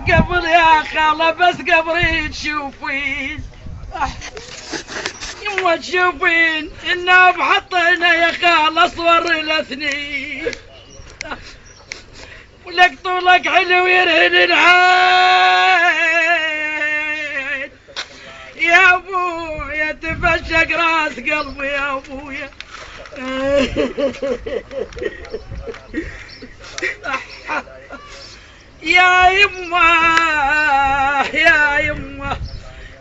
قبل يا خالة بس قبل تشوفين يما تشوفين إنا بحطينا يا خالة صور الاثنين ولك طولك حلو يرهن العين يا ابويا تفشق راس قلبي يا ابويا يا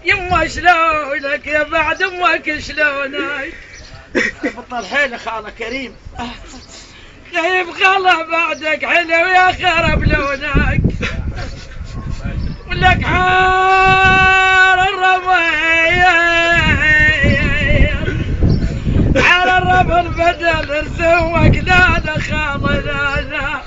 يما شلونك يا بعد امك شلونك بطل حيل خاله كريم غيب خاله بعدك حلو يا خرب لونك ولك حار الربيع على الرب البدل ارسوك لا لا خاله لا لا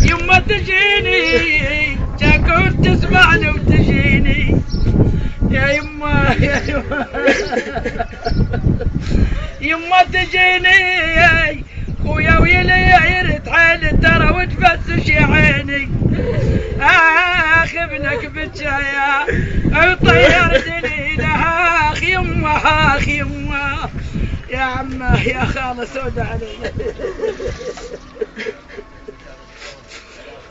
يما تجيني جا كنت تسمعني وتجيني يا يما يما تجيني خويا ويلي تعال ترى وتفتش يا عيني اخ ابنك بالجاية وطيرتني لهاخ يما اخ يما يا عمه يا خاله سود علي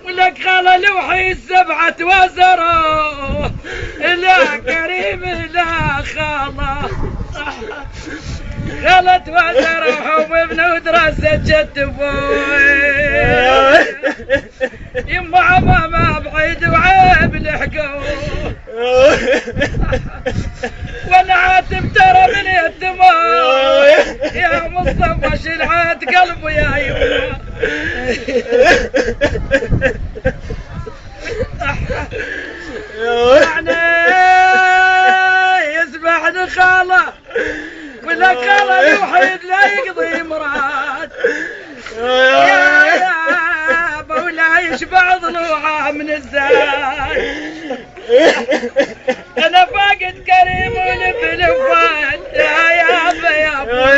ولك خاله لوحي السبعة وزروه لا كريم لا خاله خالت وزروه وابن ودراسة جد بوي يما عمامة بعيد وعيب لحقوه وانا عاتب ترى من الدموع يا مصطفى شلعت قلبي يا يما يسمعني خاله ولا خاله الوحيد لا يقضي مراد يا ولا يشبع ضلوعه من الزاد انا فاقد كريم ولبلفان يا يابا يابا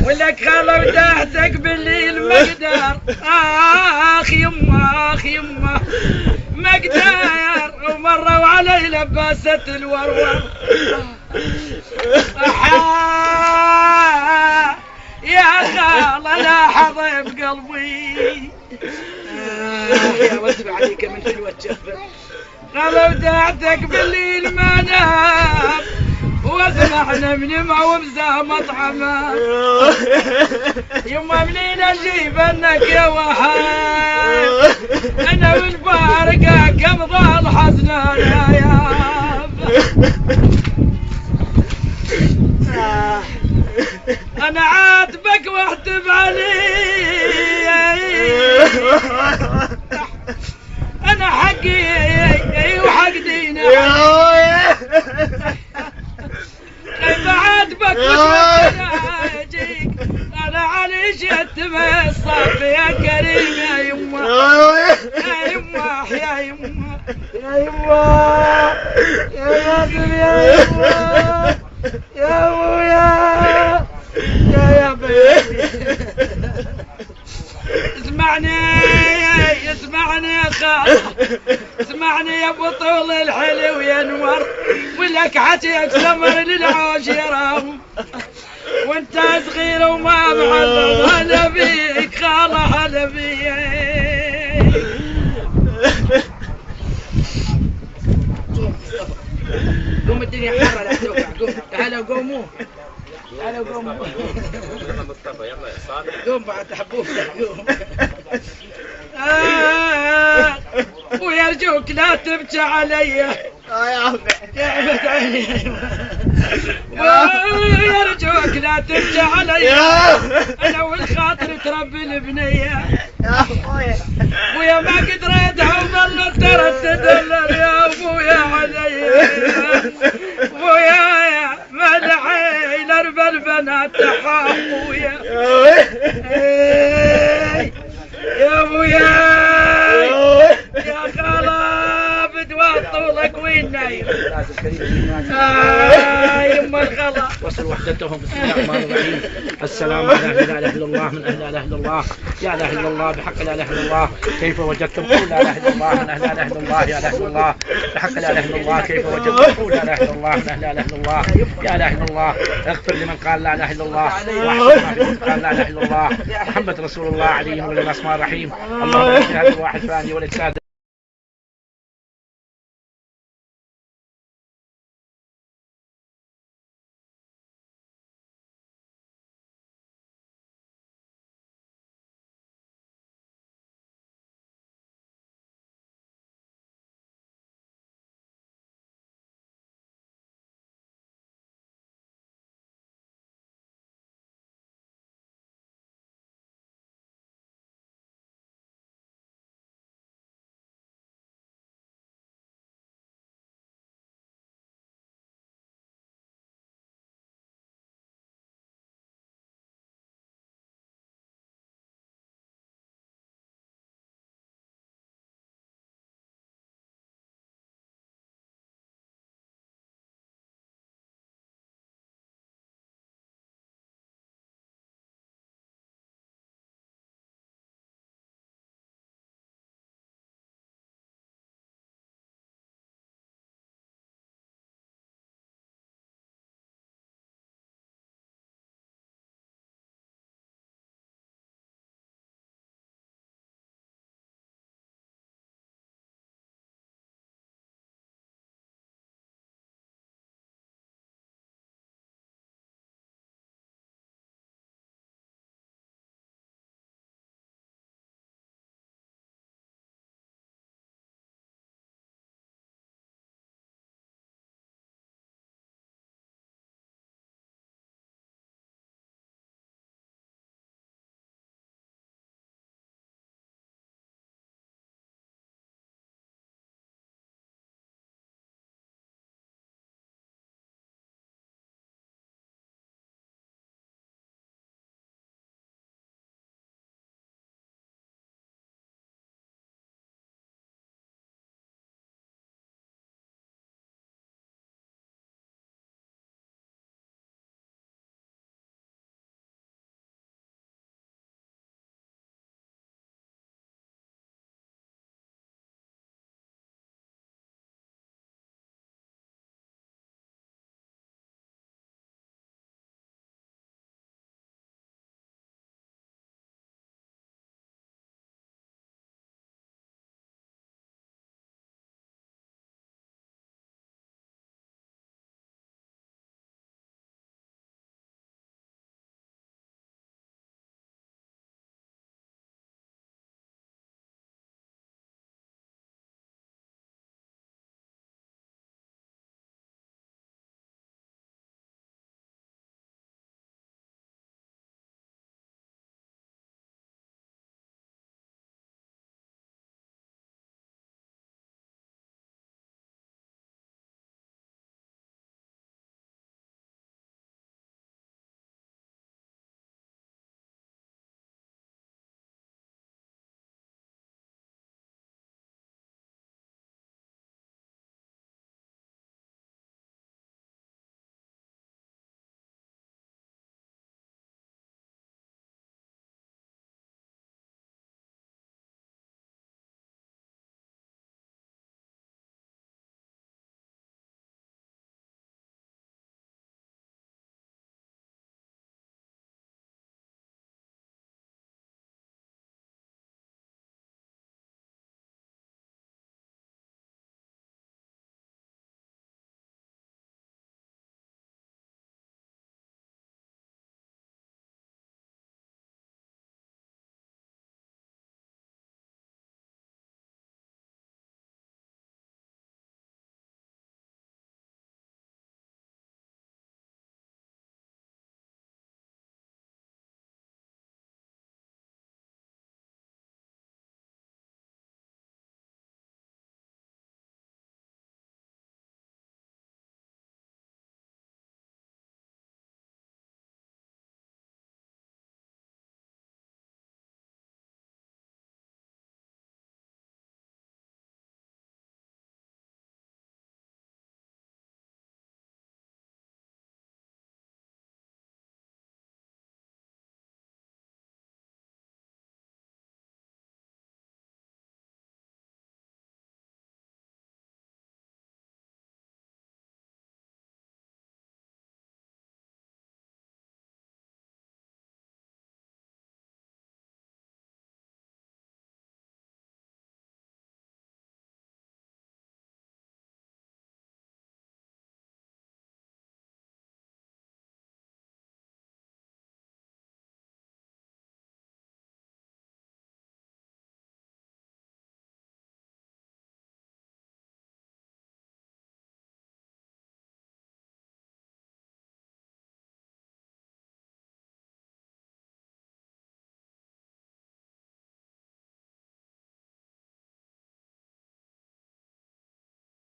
ولك خاله وداعتك بالليل مقدار اخ يما اخ يما مقدار ومروا علي لباسة الورور يا خاله لا حظي بقلبي يا واسمع عليك من حلوة جفة خاله وداعتك بالليل ما نام واسمعنا من معوبزة مطعمة يما منين اجيب انك يا وحاد انا والفارقة كم ضال حزنانا يابا انا عاتبك واحتب علي انا حقي وحق دينا كيف عاتبك وتجيك انا علي شتم الصف يا كريم يا يما يا يما يا يما يا يما يا ناصر يا يما يا ابويا يا بيبي اسمعني يا خاله اسمعني يا ابو طول الحلو يا نور ولك حتيك سمر للعاشره وانت صغير وما معلم هلا بيك خاله هلا بيك قوم الدنيا حاره لا توقع قوم هلا قوموا هلا قوموا يلا مصطفى يلا يا صالح قوم بعد حبوب قوم ويرجوك لا تبكي علي يا عمي تعبت عيني ويرجوك لا تبكي علي انا والخاطر تربي البنيه يا ابويا ويا ما قدرت وظلت تردد يا ابويا علي ويا ما العين اربى البنات تحاويا يا ابويا النايم الكريم يما الخلا وصل وحدتهم. بسم الله الرحمن الرحيم. السلام على لا اله الا الله من اهل لا اله الا الله يا اله الا الله بحق لا اله الا الله كيف وجدتم قول لا اله الا الله من اهل لا اله الا الله يا اله الا الله بحق لا اله الا الله كيف وجدتم قول لا اله الا الله من اهل لا اله الا الله يا اله الا الله اغفر لمن قال لا اله الا الله واحسن ما في قال لا اله الا الله محمد رسول الله عليه من الاسماء الرحيم. اللهم اجعل هذا الواحد ثاني والاجساد